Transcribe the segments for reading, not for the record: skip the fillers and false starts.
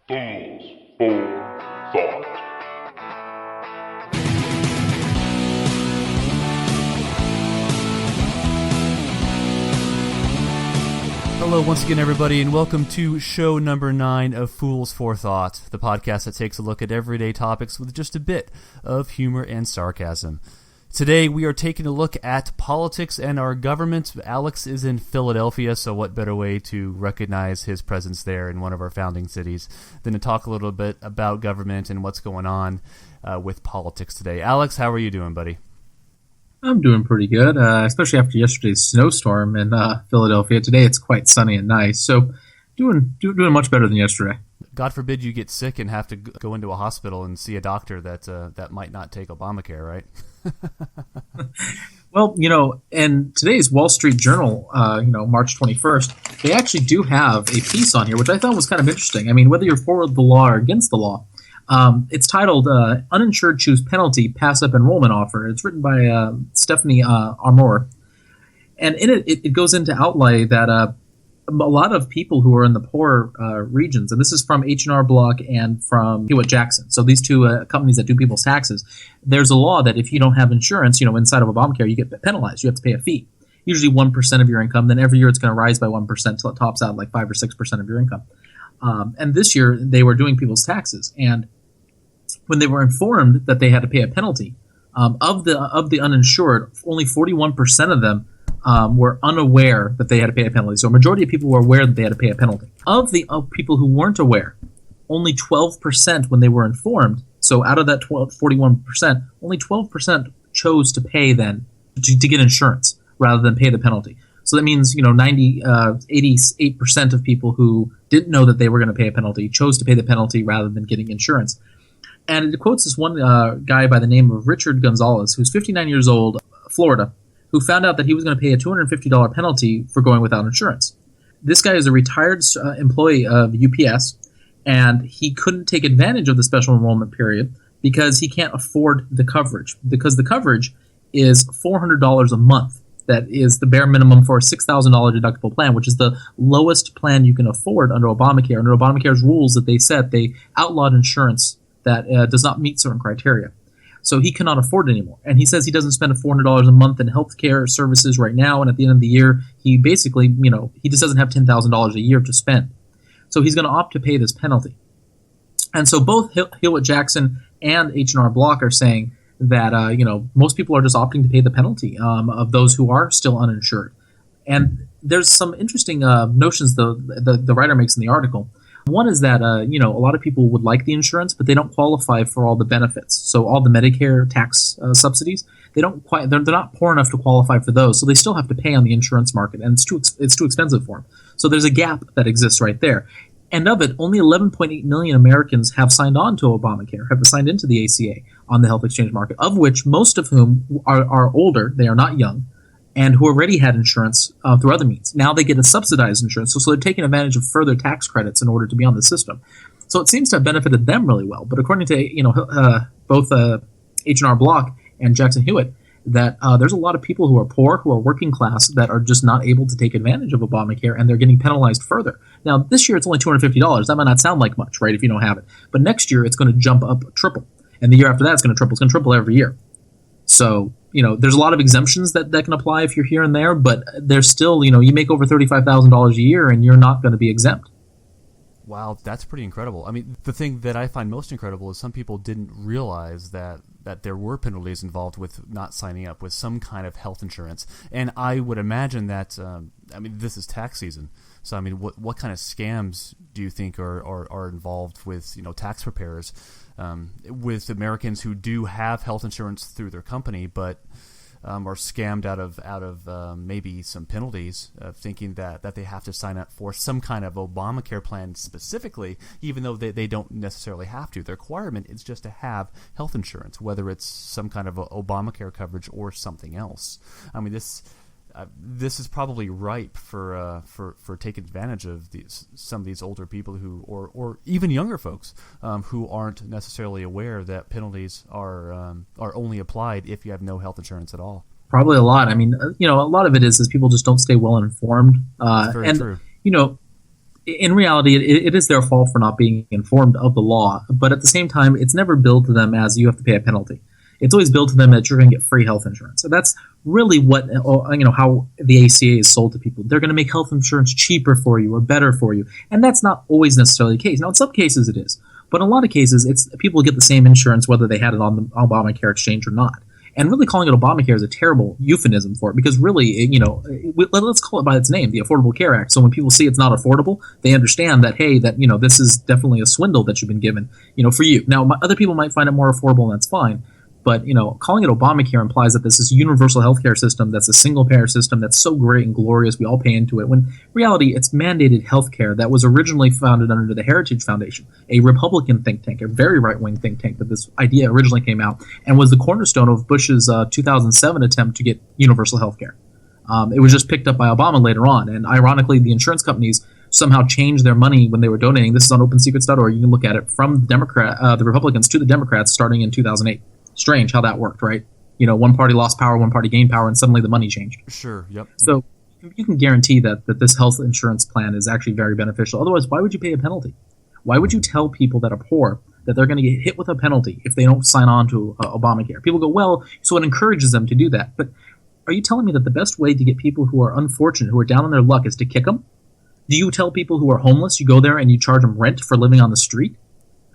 Fools for Thought. Hello once again, everybody, and welcome to show number 9 of Fools for Thought, the podcast that takes a look at everyday topics with just a bit of humor and sarcasm. Today, we are taking a look at politics and our government. Alex is in Philadelphia, so what better way to recognize his presence there in one of our founding cities than to talk a little bit about government and what's going on with politics today. Alex, how are you doing, buddy? I'm doing pretty good, especially after yesterday's snowstorm in Philadelphia. Today it's quite sunny and nice, so doing much better than yesterday. God forbid you get sick and have to go into a hospital and see a doctor that might not take Obamacare, right? Well, in today's Wall Street Journal, March 21st, they actually do have a piece on here, which I thought was kind of interesting. I mean, whether you're for the law or against the law, it's titled Uninsured Choose Penalty Pass-Up Enrollment Offer. It's written by Stephanie Armour. And in it goes into outlay that a lot of people who are in the poor regions, and this is from H&R Block and from Hewitt-Jackson, so these two companies that do people's taxes, there's a law that if you don't have insurance, inside of Obamacare, you get penalized. You have to pay a fee, usually 1% of your income. Then every year it's going to rise by 1% until it tops out like 5 or 6% of your income. And this year they were doing people's taxes, and when they were informed that they had to pay a penalty, of the uninsured, only 41% of them were unaware that they had to pay a penalty. So a majority of people were aware that they had to pay a penalty. Of people who weren't aware, only 12% when they were informed. So out of that 41%, only 12% chose to pay then to get insurance rather than pay the penalty. So that means 88% of people who didn't know that they were going to pay a penalty chose to pay the penalty rather than getting insurance. And it quotes this one guy by the name of Richard Gonzalez, who's 59 years old, Florida, who found out that he was going to pay a $250 penalty for going without insurance. This guy is a retired employee of UPS, and he couldn't take advantage of the special enrollment period because he can't afford the coverage, because the coverage is $400 a month. That is the bare minimum for a $6,000 deductible plan, which is the lowest plan you can afford under Obamacare. Under Obamacare's rules that they set, they outlawed insurance that does not meet certain criteria. So he cannot afford it anymore. And he says he doesn't spend $400 a month in healthcare services right now, and at the end of the year, he basically, he just doesn't have $10,000 a year to spend. So he's going to opt to pay this penalty. And so both Hewitt-Jackson and H&R Block are saying that, most people are just opting to pay the penalty of those who are still uninsured. And there's some interesting notions the writer makes in the article. One is that, a lot of people would like the insurance, but they don't qualify for all the benefits. So all the Medicare tax subsidies, they're not poor enough to qualify for those. So they still have to pay on the insurance market, and it's too expensive for them. So there's a gap that exists right there. And of it, only 11.8 million Americans have signed on to Obamacare, have signed into the ACA on the health exchange market, of which most of whom are older, they are not young, and who already had insurance through other means. Now they get a subsidized insurance, so they're taking advantage of further tax credits in order to be on the system. So it seems to have benefited them really well. But according to both H&R Block and Jackson Hewitt, that there's a lot of people who are poor, who are working class, that are just not able to take advantage of Obamacare, and they're getting penalized further. Now, this year it's only $250. That might not sound like much, right, if you don't have it. But next year it's going to jump up triple. And the year after that it's going to triple. It's going to triple every year. So, there's a lot of exemptions that can apply if you're here and there, but there's still, you make over $35,000 a year and you're not going to be exempt. Wow, that's pretty incredible. I mean, the thing that I find most incredible is some people didn't realize that there were penalties involved with not signing up with some kind of health insurance. And I would imagine that, this is tax season. So, what kind of scams do you think are involved with, tax preparers, with Americans who do have health insurance through their company, but are scammed out of maybe some penalties, thinking that they have to sign up for some kind of Obamacare plan specifically, even though they don't necessarily have to. The requirement is just to have health insurance, whether it's some kind of Obamacare coverage or something else. This is probably ripe for taking advantage of some of these older people who, or even younger folks who aren't necessarily aware that penalties are only applied if you have no health insurance at all. Probably a lot. A lot of it is people just don't stay well informed. Very true. In reality, it is their fault for not being informed of the law, but at the same time, it's never billed to them as you have to pay a penalty. It's always billed to them that you're going to get free health insurance. So that's really what, how the ACA is sold to people. They're going to make health insurance cheaper for you or better for you, and that's not always necessarily the case. Now, in some cases it is, but in a lot of cases, it's people get the same insurance whether they had it on the Obamacare exchange or not. And really calling it Obamacare is a terrible euphemism for it because really, let's call it by its name, the Affordable Care Act. So when people see it's not affordable, they understand that, hey, this is definitely a swindle that you've been given, for you. Now, other people might find it more affordable, and that's fine. But, calling it Obamacare implies that this is a universal healthcare system that's a single-payer system that's so great and glorious we all pay into it, when in reality it's mandated healthcare that was originally founded under the Heritage Foundation, a Republican think tank, a very right-wing think tank that this idea originally came out, and was the cornerstone of Bush's 2007 attempt to get universal healthcare. It was just picked up by Obama later on, and ironically the insurance companies somehow changed their money when they were donating. This is on OpenSecrets.org. You can look at it from the Republicans to the Democrats starting in 2008. Strange how that worked, right? One party lost power, one party gained power, and suddenly the money changed. Sure, yep. So you can guarantee that this health insurance plan is actually very beneficial. Otherwise, why would you pay a penalty? Why would you tell people that are poor that they're going to get hit with a penalty if they don't sign on to Obamacare? People go, well, so it encourages them to do that. But are you telling me that the best way to get people who are unfortunate, who are down on their luck, is to kick them? Do you tell people who are homeless, you go there and you charge them rent for living on the street?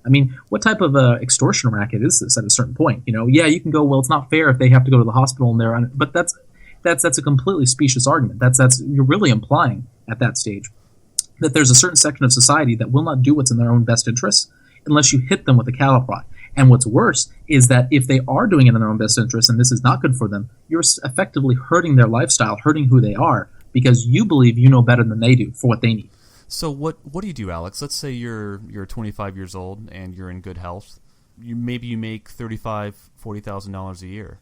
I mean, what type of extortion racket is this at a certain point? Yeah, you can go, well, it's not fair if they have to go to the hospital and they're on, but that's a completely specious argument. That's you're really implying at that stage that there's a certain section of society that will not do what's in their own best interests unless you hit them with a cattle prod. And what's worse is that if they are doing it in their own best interest and this is not good for them, you're effectively hurting their lifestyle, hurting who they are, because you believe you know better than they do for what they need. So what do you do, Alex? Let's say you're 25 years old and you're in good health. Maybe you make $40,000 a year.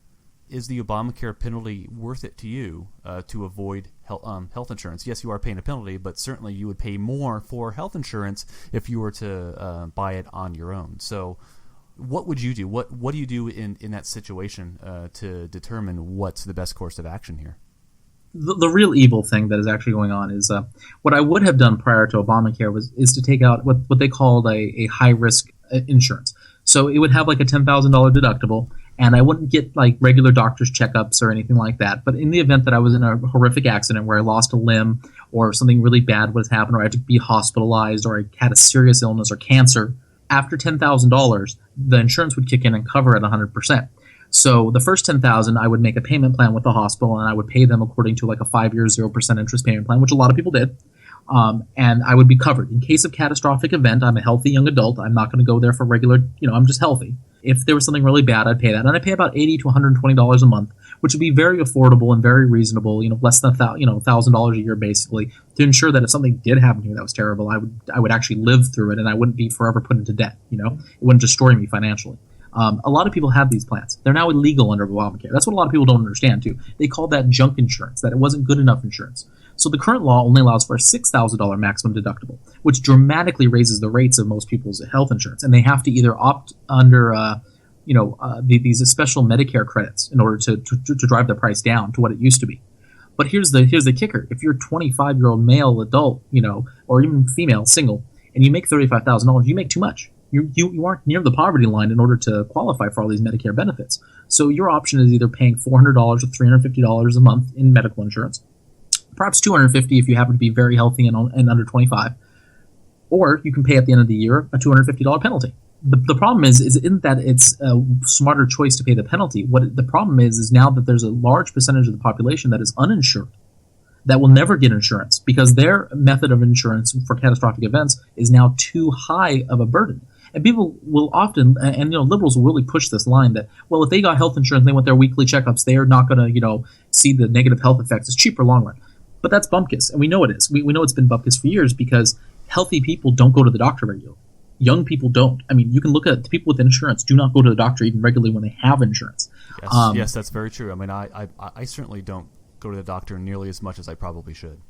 Is the Obamacare penalty worth it to you to avoid health insurance? Yes, you are paying a penalty, but certainly you would pay more for health insurance if you were to buy it on your own. So what would you do? What do you do in that situation to determine what's the best course of action here? The real evil thing that is actually going on is what I would have done prior to Obamacare is to take out what they called a high-risk insurance. So it would have like a $10,000 deductible, and I wouldn't get like regular doctor's checkups or anything like that. But in the event that I was in a horrific accident where I lost a limb or something really bad was happened or I had to be hospitalized or I had a serious illness or cancer, after $10,000, the insurance would kick in and cover it 100%. So the first $10,000, I would make a payment plan with the hospital, and I would pay them according to like a 5-year 0% interest payment plan, which a lot of people did. And I would be covered. In case of catastrophic event, I'm a healthy young adult. I'm not going to go there for regular, I'm just healthy. If there was something really bad, I'd pay that. And I pay about $80 to $120 a month, which would be very affordable and very reasonable, less than $1,000 a year basically, to ensure that if something did happen to me that was terrible, I would actually live through it and I wouldn't be forever put into debt. It wouldn't destroy me financially. A lot of people have these plans. They're now illegal under Obamacare. That's what a lot of people don't understand, too. They call that junk insurance, that it wasn't good enough insurance. So the current law only allows for a $6,000 maximum deductible, which dramatically raises the rates of most people's health insurance. And they have to either opt under these special Medicare credits in order to drive the price down to what it used to be. But here's the kicker. If you're a 25-year-old male adult, or even female, single, and you make $35,000, you make too much. You aren't near the poverty line in order to qualify for all these Medicare benefits. So your option is either paying $400 or $350 a month in medical insurance, perhaps $250 if you happen to be very healthy and under 25, or you can pay at the end of the year a $250 penalty. The problem isn't that it's a smarter choice to pay the penalty. What the problem is now that there's a large percentage of the population that is uninsured, that will never get insurance because their method of insurance for catastrophic events is now too high of a burden. And people will often, and liberals will really push this line that, well, if they got health insurance and they went their weekly checkups, they are not going to, see the negative health effects. It's cheaper long run. But that's bumpkiss, and we know it is. We know it's been bumpkiss for years because healthy people don't go to the doctor regularly. Young people don't. I mean, you can look at the people with insurance do not go to the doctor even regularly when they have insurance. Yes, that's very true. I mean, I certainly don't go to the doctor nearly as much as I probably should.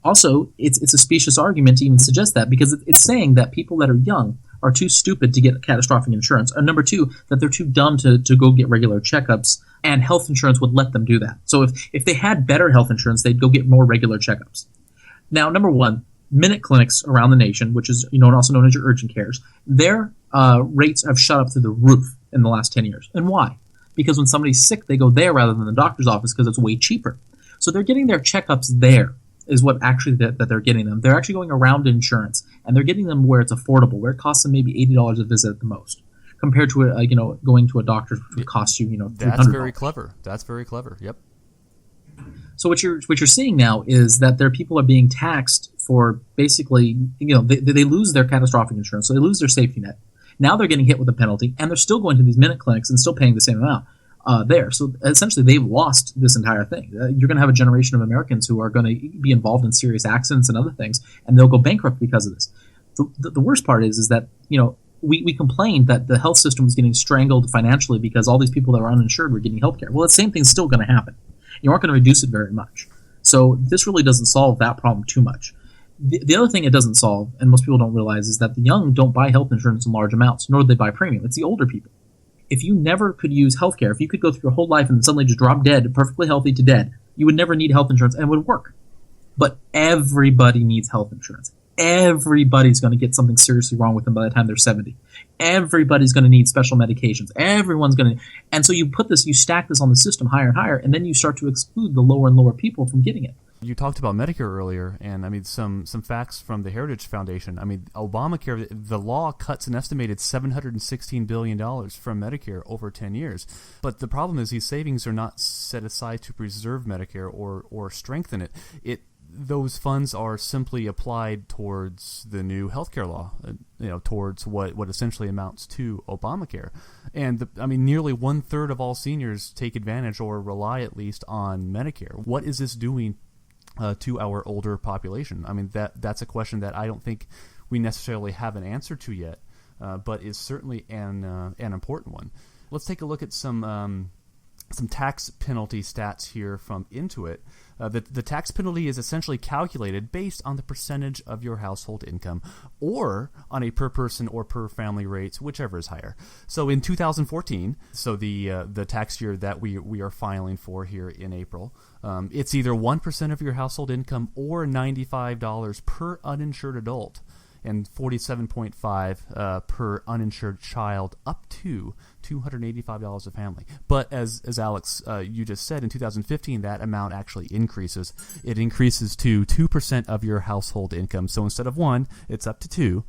Also, it's a specious argument to even suggest that because it's saying that people that are young are too stupid to get catastrophic insurance. And number two, that they're too dumb to go get regular checkups, and health insurance would let them do that. So if they had better health insurance, they'd go get more regular checkups. Now, number one, minute clinics around the nation, which is also known as your urgent cares, their rates have shot up through the roof in the last 10 years. And why? Because when somebody's sick, they go there rather than the doctor's office because it's way cheaper. So they're getting their checkups there is what actually that they're getting them. They're actually going around insurance, and they're getting them where it's affordable, where it costs them maybe $80 a visit at the most, compared to going to a doctor would cost you $300. That's very clever. That's very clever. Yep. So what you're seeing now is that their people are being taxed for basically they lose their catastrophic insurance, so they lose their safety net. Now they're getting hit with a penalty, and they're still going to these minute clinics and still paying the same amount. There. So essentially, they've lost this entire thing. You're going to have a generation of Americans who are going to be involved in serious accidents and other things, and they'll go bankrupt because of this. The worst part is that we complained that the health system was getting strangled financially because all these people that were uninsured were getting health care. Well, the same thing's still going to happen. You aren't going to reduce it very much. So this really doesn't solve that problem too much. The other thing it doesn't solve, and most people don't realize, is that the young don't buy health insurance in large amounts, nor do they buy premium. It's the older people. If you never could use healthcare, if you could go through your whole life and suddenly just drop dead, perfectly healthy to dead, you would never need health insurance and it would work. But everybody needs health insurance. Everybody's going to get something seriously wrong with them by the time they're 70. Everybody's going to need special medications. Everyone's going to, and so you stack this on the system higher and higher, and then you start to exclude the lower and lower people from getting it. You talked about Medicare earlier, and I mean some facts from the Heritage Foundation. I mean, Obamacare, the law cuts an estimated $716 billion from Medicare over 10 years. But the problem is these savings are not set aside to preserve Medicare or strengthen it. Those funds are simply applied towards the new healthcare law, towards what essentially amounts to Obamacare. And nearly 1/3 of all seniors take advantage or rely at least on Medicare. What is this doing to our older population? I mean, that's a question that I don't think we necessarily have an answer to yet, but is certainly an important one. Let's take a look at some tax penalty stats here from Intuit. The tax penalty is essentially calculated based on the percentage of your household income or on a per person or per family rates, whichever is higher. So in 2014, so the tax year that we are filing for here in April, it's either 1% of your household income or $95 per uninsured adult, and $47.5 per uninsured child, up to $285 a family. But as Alex, you just said, in 2015, that amount actually increases. It increases to 2% of your household income. So instead of 1, it's up to 2.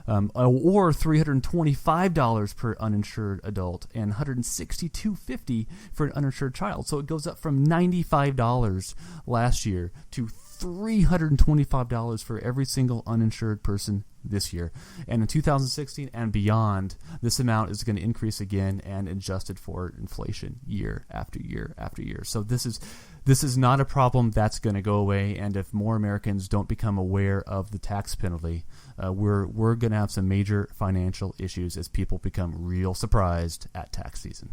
Or $325 per uninsured adult and $162.50 for an uninsured child. So it goes up from $95 last year to $325 for every single uninsured person this year. And in 2016 and beyond, this amount is going to increase again and adjusted for inflation year after year after year. So this is not a problem that's going to go away. And if more Americans don't become aware of the tax penalty, we're going to have some major financial issues as people become real surprised at tax season.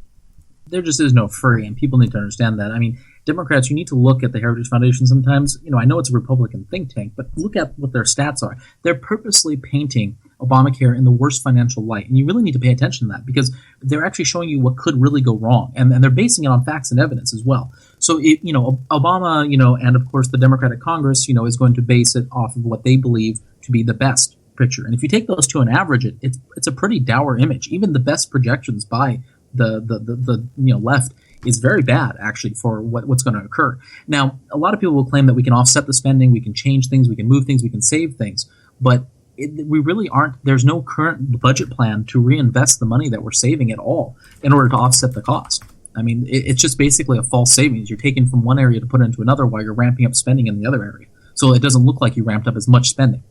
There just is no free, and people need to understand that. I mean, Democrats, you need to look at the Heritage Foundation sometimes. I know it's a Republican think tank, but look at what their stats are. They're purposely painting Obamacare in the worst financial light, and you really need to pay attention to that because they're actually showing you what could really go wrong, and they're basing it on facts and evidence as well. So, Obama, and of course the Democratic Congress, is going to base it off of what they believe to be the best picture. And if you take those two and average it, it's a pretty dour image. Even the best projections by the left is very bad actually for what's going to occur. Now, a lot of people will claim that we can offset the spending, we can change things, we can move things, we can save things, but we really aren't. There's no current budget plan to reinvest the money that we're saving at all in order to offset the cost. I mean, it's just basically a false savings. You're taking from one area to put into another while you're ramping up spending in the other area. So it doesn't look like you ramped up as much spending.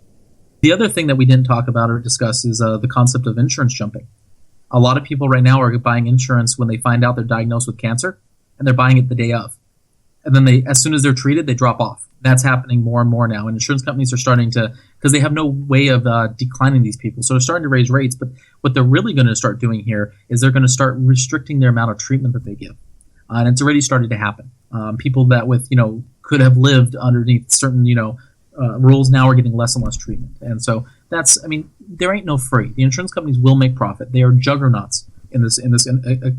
The other thing that we didn't talk about or discuss is the concept of insurance jumping. A lot of people right now are buying insurance when they find out they're diagnosed with cancer, and they're buying it the day of. And then as soon as they're treated, they drop off. That's happening more and more now. And insurance companies are starting to, because they have no way of declining these people. So they're starting to raise rates. But what they're really going to start doing here is they're going to start restricting their amount of treatment that they give. And it's already started to happen. People that could have lived underneath certain, rules now are getting less and less treatment. And so there ain't no free. The insurance companies will make profit. They are juggernauts in this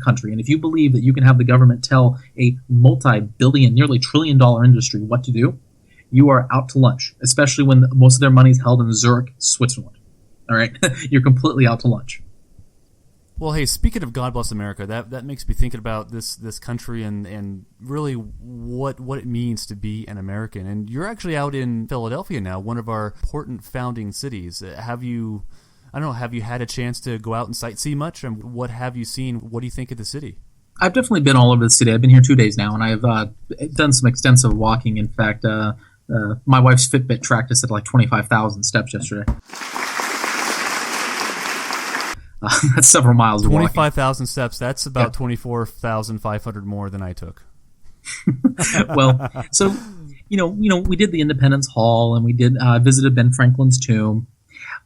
country. And if you believe that you can have the government tell a multi-billion, nearly trillion-dollar industry what to do, you are out to lunch, especially when most of their money is held in Zurich, Switzerland. All right, you're completely out to lunch. Well, hey, speaking of God Bless America, that makes me thinking about this country and really what it means to be an American. And you're actually out in Philadelphia now, one of our important founding cities. Have you had a chance to go out and sightsee much? And what have you seen? What do you think of the city? I've definitely been all over the city. I've been here 2 days now, and I've done some extensive walking. In fact, my wife's Fitbit tracked us at like 25,000 steps yesterday. That's several miles. 25,000 steps. That's about 24,500 more than I took. Well, so we did the Independence Hall, and we did visited Ben Franklin's tomb,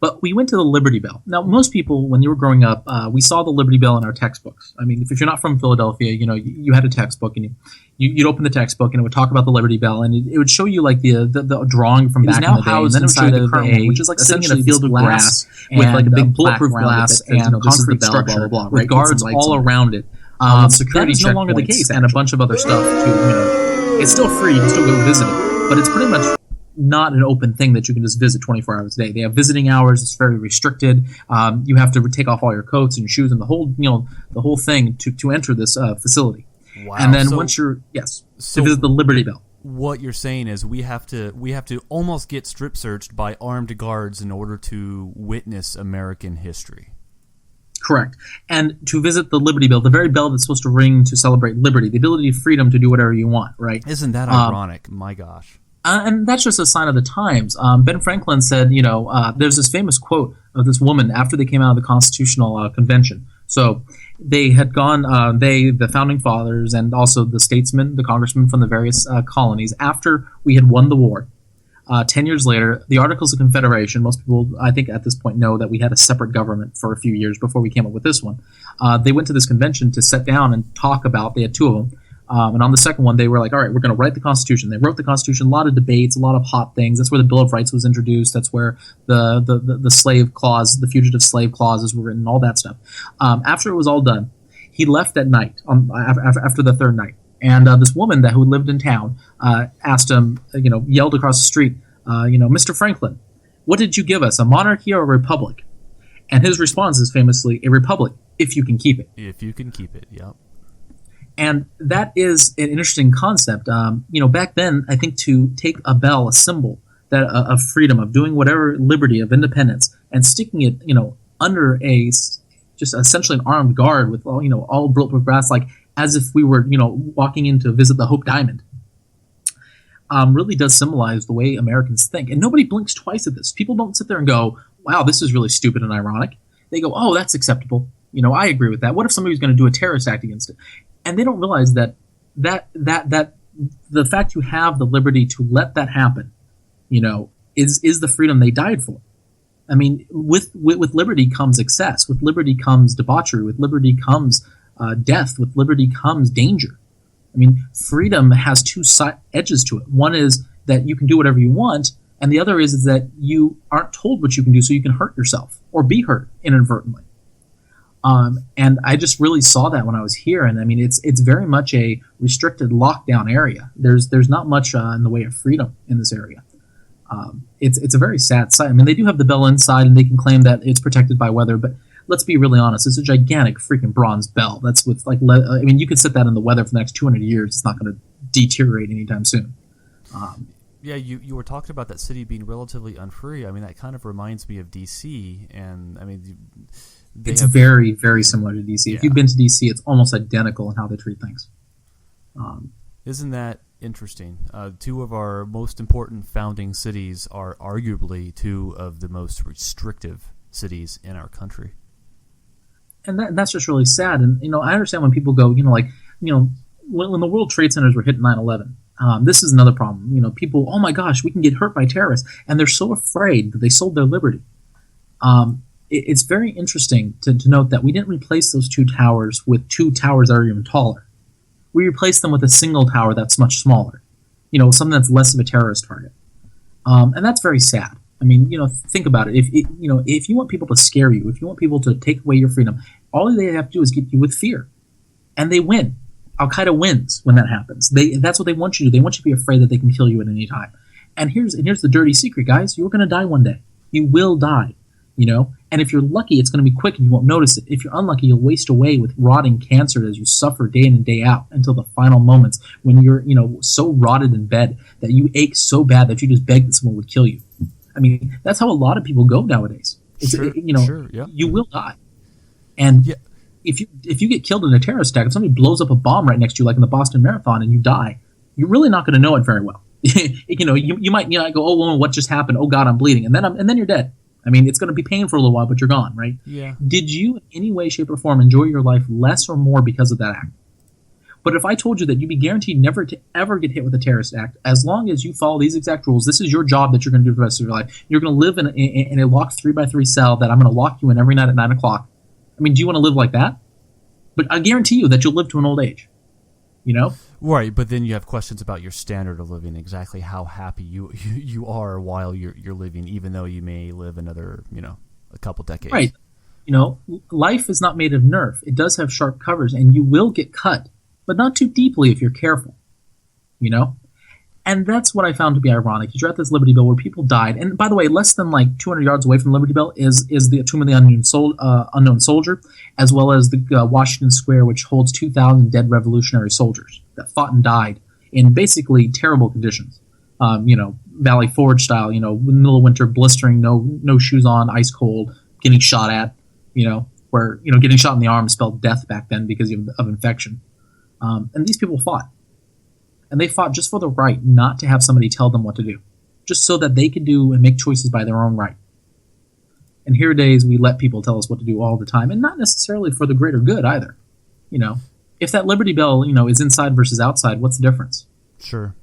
but we went to the Liberty Bell. Now, most people, when you were growing up, we saw the Liberty Bell in our textbooks. I mean, if you're not from Philadelphia, you had a textbook, and you'd open the textbook, and it would talk about the Liberty Bell, and it would show you like the drawing from back in the day, and then it would show you the current one, which is like sitting in a field of grass with like a big bulletproof glass and concrete structure with guards all around it. Security is no longer the case, and a bunch of other stuff too. It's still free; you can still go visit it, but it's pretty much not an open thing that you can just visit 24 hours a day. They have visiting hours. It's very restricted. You have to take off all your coats and shoes and the whole thing to enter this facility. Wow. And then once you're to visit the Liberty Bell. What you're saying is we have to almost get strip searched by armed guards in order to witness American history. Correct. And to visit the Liberty Bell, the very bell that's supposed to ring to celebrate liberty, the ability of freedom to do whatever you want, right? Isn't that ironic? My gosh. And that's just a sign of the times. Ben Franklin said, there's this famous quote of this woman after they came out of the Constitutional Convention. So they had gone, the founding fathers and also the statesmen, the congressmen from the various colonies, after we had won the war. 10 years later, the Articles of Confederation, most people, I think, at this point know that we had a separate government for a few years before we came up with this one. They went to this convention to sit down and talk about, they had two of them, and on the second one, they were like, all right, we're going to write the Constitution. They wrote the Constitution, a lot of debates, a lot of hot things. That's where the Bill of Rights was introduced. That's where the slave clause, the fugitive slave clauses were written, all that stuff. After it was all done, he left at night, after the third night. And this woman who lived in town asked him, yelled across the street, Mr. Franklin, what did you give us, a monarchy or a republic? And his response is famously, a republic, if you can keep it. If you can keep it, yep. And that is an interesting concept. Back then, I think to take a bell, a symbol of freedom, of doing whatever liberty, of independence, and sticking it, under just essentially an armed guard with all bulletproof glass, like as if we were, walking in to visit the Hope Diamond, really does symbolize the way Americans think. And nobody blinks twice at this. People don't sit there and go, wow, this is really stupid and ironic. They go, oh, that's acceptable. I agree with that. What if somebody was going to do a terrorist act against it? And they don't realize that the fact you have the liberty to let that happen, is the freedom they died for. I mean, with liberty comes excess. With liberty comes debauchery. With liberty comes death. With liberty comes danger. I mean, freedom has two edges to it. One is that you can do whatever you want, and the other is that you aren't told what you can do, so you can hurt yourself or be hurt inadvertently. And I just really saw that when I was here, and I mean, it's very much a restricted lockdown area. There's not much in the way of freedom in this area. It's a very sad sight. I mean, they do have the bell inside, and they can claim that it's protected by weather, but let's be really honest. It's a gigantic freaking bronze bell. That's with you could sit that in the weather for the next 200 years. It's not going to deteriorate anytime soon. Yeah, you were talking about that city being relatively unfree. I mean, that kind of reminds me of D.C., and I mean, it's very, very similar to D.C. Yeah. If you've been to D.C., it's almost identical in how they treat things. Isn't that interesting? Two of our most important founding cities are arguably two of the most restrictive cities in our country. And that's just really sad. And, I understand when people go, when the World Trade Centers were hit in 9/11, this is another problem. People, oh my gosh, we can get hurt by terrorists. And they're so afraid that they sold their liberty. It's very interesting to note that we didn't replace those two towers with two towers that are even taller. We replaced them with a single tower that's much smaller, something that's less of a terrorist target. And that's very sad. I mean, think about it. If you want people to scare you, if you want people to take away your freedom, all they have to do is get you with fear. And they win. Al-Qaeda wins when that happens. That's what they want you to do. They want you to be afraid that they can kill you at any time. And here's the dirty secret, guys. You're going to die one day. You will die, you know? And if you're lucky, it's going to be quick and you won't notice it. If you're unlucky, you'll waste away with rotting cancer as you suffer day in and day out until the final moments when you're, you know, so rotted in bed that you ache so bad that you just beg that someone would kill you. I mean, that's how a lot of people go nowadays. You will die. And if you get killed in a terrorist attack, if somebody blows up a bomb right next to you, like in the Boston Marathon, and you die, you're really not going to know it very well. You know, you might go, oh, well, what just happened? Oh God, I'm bleeding, and then you're dead. I mean, it's going to be pain for a little while, but you're gone, right? Yeah. Did you, in any way, shape, or form, enjoy your life less or more because of that act? But if I told you that you'd be guaranteed never to ever get hit with a terrorist act, as long as you follow these exact rules, this is your job that you're going to do for the rest of your life. You're going to live in a locked 3x3 cell that I'm going to lock you in every night at 9 o'clock. I mean, do you want to live like that? But I guarantee you that you'll live to an old age. You know? Right, but then you have questions about your standard of living, exactly how happy you are while you're living, even though you may live another, you know, a couple decades. Right. You know, life is not made of Nerf. It does have sharp covers, and you will get cut, but not too deeply if you're careful. You know? And that's what I found to be ironic. You're at this Liberty Bell where people died. And by the way, less than like 200 yards away from Liberty Bell is the Tomb of the Unknown Soldier, as well as the Washington Square, which holds 2,000 dead revolutionary soldiers that fought and died in basically terrible conditions. You know, Valley Forge style, you know, middle of winter, blistering, no shoes on, ice cold, getting shot at, you know, where, you know, getting shot in the arm spelled death back then because of infection. And these people fought. And they fought just for the right not to have somebody tell them what to do, just so that they could do and make choices by their own right. And here days we let people tell us what to do all the time, and not necessarily for the greater good either. You know, if that Liberty Bell, you know, is inside versus outside, what's the difference? Sure.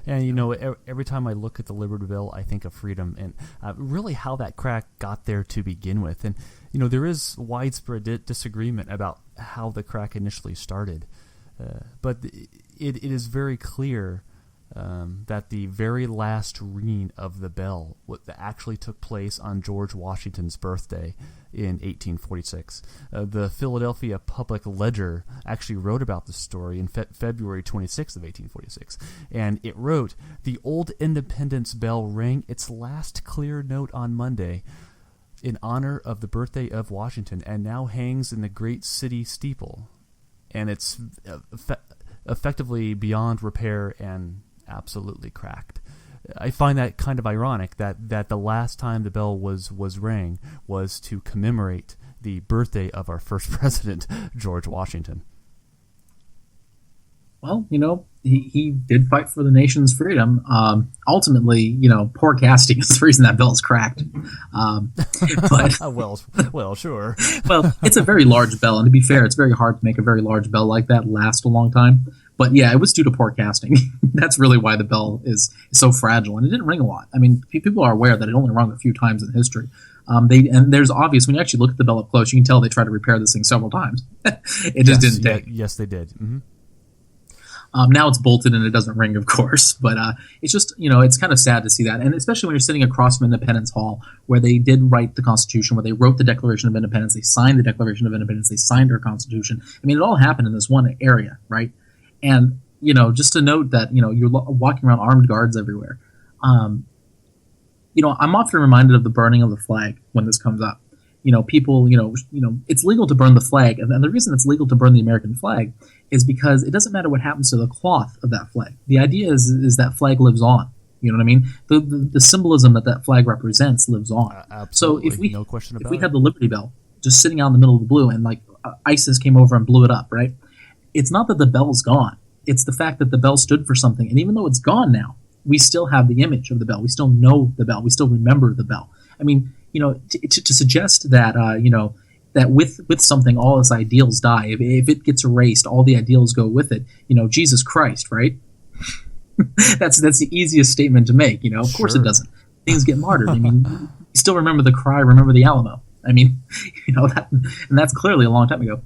And, you know, every time I look at the Liberty Bell, I think of freedom and really how that crack got there to begin with. And, you know, there is widespread disagreement about how the crack initially started. But it is very clear that the very last ringing of the bell that actually took place on George Washington's birthday in 1846. The Philadelphia Public Ledger actually wrote about this story in February 26th of 1846. And it wrote, "The old Independence bell rang its last clear note on Monday in honor of the birthday of Washington and now hangs in the great city steeple." And it's effectively beyond repair and absolutely cracked. I find that kind of ironic that the last time the bell was rang was to commemorate the birthday of our first president, George Washington. Well, you know, he did fight for the nation's freedom. Ultimately, you know, poor casting is the reason that bell's cracked. But well, sure. Well, it's a very large bell, and to be fair, it's very hard to make a very large bell like that last a long time. But yeah, it was due to poor casting. That's really why the bell is so fragile, and it didn't ring a lot. I mean, people are aware that it only rung a few times in history. And there's obvious, when you actually look at the bell up close, you can tell they tried to repair this thing several times. It just didn't take. Yes, they did. Mm-hmm. Now it's bolted and it doesn't ring, of course, but it's just, you know, it's kind of sad to see that. And especially when you're sitting across from Independence Hall, where they did write the Constitution, where they wrote the Declaration of Independence, they signed the Declaration of Independence, they signed our Constitution. I mean, it all happened in this one area, right? And, you know, just to note that, you know, you're walking around armed guards everywhere. You know, I'm often reminded of the burning of the flag when this comes up. You know, people, you know, it's legal to burn the flag. And the reason it's legal to burn the American flag is because it doesn't matter what happens to the cloth of that flag. The idea is that flag lives on. You know what I mean? The symbolism that flag represents lives on. Absolutely. So no question about if we had the Liberty Bell just sitting out in the middle of the blue and like ISIS came over and blew it up, right? It's not that the bell's gone. It's the fact that the bell stood for something. And even though it's gone now, we still have the image of the bell. We still know the bell. We still remember the bell. I mean, you know, to suggest that, you know, that with something, all its ideals die. If it gets erased, all the ideals go with it. You know, Jesus Christ, right? that's the easiest statement to make. You know, of course it doesn't. Things get martyred. I mean, you still remember the cry, remember the Alamo. I mean, you know, and that's clearly a long time ago.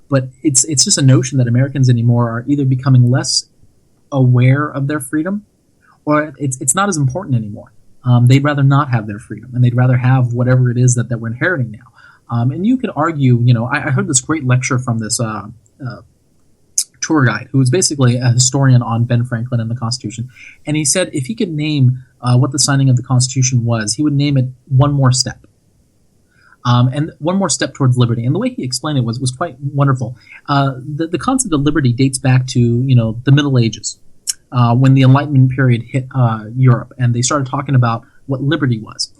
But it's just a notion that Americans anymore are either becoming less aware of their freedom, or it's not as important anymore. They'd rather not have their freedom, and they'd rather have whatever it is that we're inheriting now. And you could argue, you know, I heard this great lecture from this tour guide who was basically a historian on Ben Franklin and the Constitution. And he said if he could name what the signing of the Constitution was, he would name it One More Step. And one more step towards liberty. And the way he explained it was quite wonderful. The concept of liberty dates back to, the Middle Ages, when the Enlightenment period hit Europe, and they started talking about what liberty was.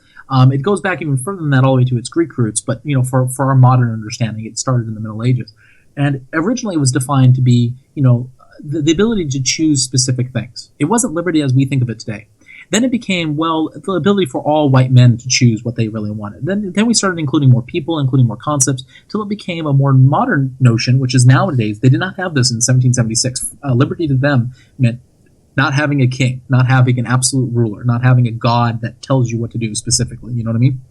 It goes back even further than that, all the way to its Greek roots, but for our modern understanding, it started in the Middle Ages. And originally it was defined to be, the ability to choose specific things. It wasn't liberty as we think of it today. Then it became, the ability for all white men to choose what they really wanted. Then we started including more people, including more concepts, till it became a more modern notion, which is nowadays, they did not have this in 1776. Liberty to them meant not having a king, not having an absolute ruler, not having a god that tells you what to do specifically. You know what I mean?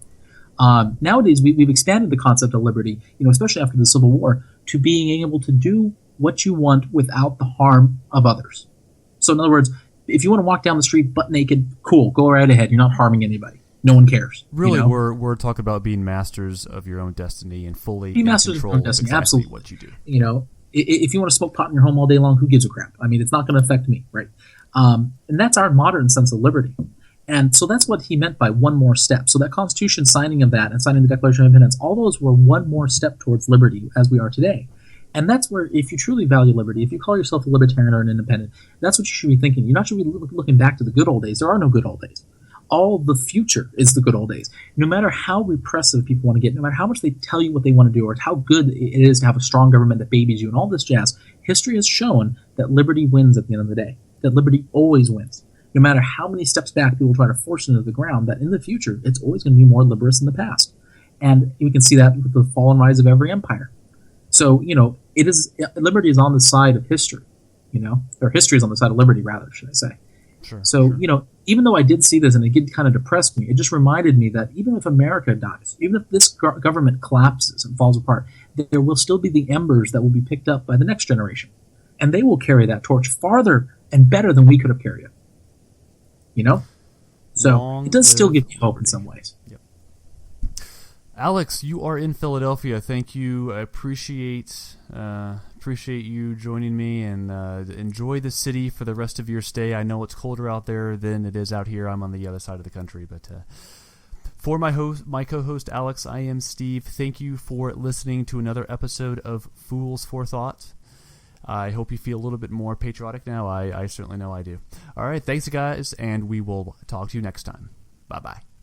Nowadays, we've expanded the concept of liberty, especially after the Civil War, to being able to do what you want without the harm of others. So in other words, if you want to walk down the street butt naked, cool, go right ahead. You're not harming anybody. No one cares. Really, we're talking about being masters of your own destiny and fully be masters of your own destiny. Exactly absolutely, what you do. If you want to smoke pot in your home all day long, who gives a crap? I mean, it's not going to affect me, right? And that's our modern sense of liberty. And so that's what he meant by one more step. So that Constitution signing of that and signing the Declaration of Independence, all those were one more step towards liberty as we are today. And that's where, if you truly value liberty, if you call yourself a libertarian or an independent, that's what you should be thinking. You're not should be looking back to the good old days. There are no good old days. All the future is the good old days. No matter how repressive people want to get, no matter how much they tell you what they want to do, or how good it is to have a strong government that babies you and all this jazz, history has shown that liberty wins at the end of the day. That liberty always wins. No matter how many steps back people try to force into the ground, that in the future, it's always going to be more liberous than the past. And we can see that with the fall and rise of every empire. So, liberty is on the side of history, or history is on the side of liberty, rather, should I say. Sure, so, sure. Even though I did see this and it did kind of depress me, it just reminded me that even if America dies, even if this government collapses and falls apart, there will still be the embers that will be picked up by the next generation. And they will carry that torch farther and better than we could have carried it. So it does still give me hope in some ways. Yep. Alex, you are in Philadelphia. Thank you. I appreciate you joining me, and enjoy the city for the rest of your stay. I know it's colder out there than it is out here. I'm on the other side of the country, but for my co-host Alex, I am Steve. Thank you for listening to another episode of Fools for Thought. I hope you feel a little bit more patriotic now. I certainly know I do. All right, thanks guys, and we will talk to you next time. Bye-bye.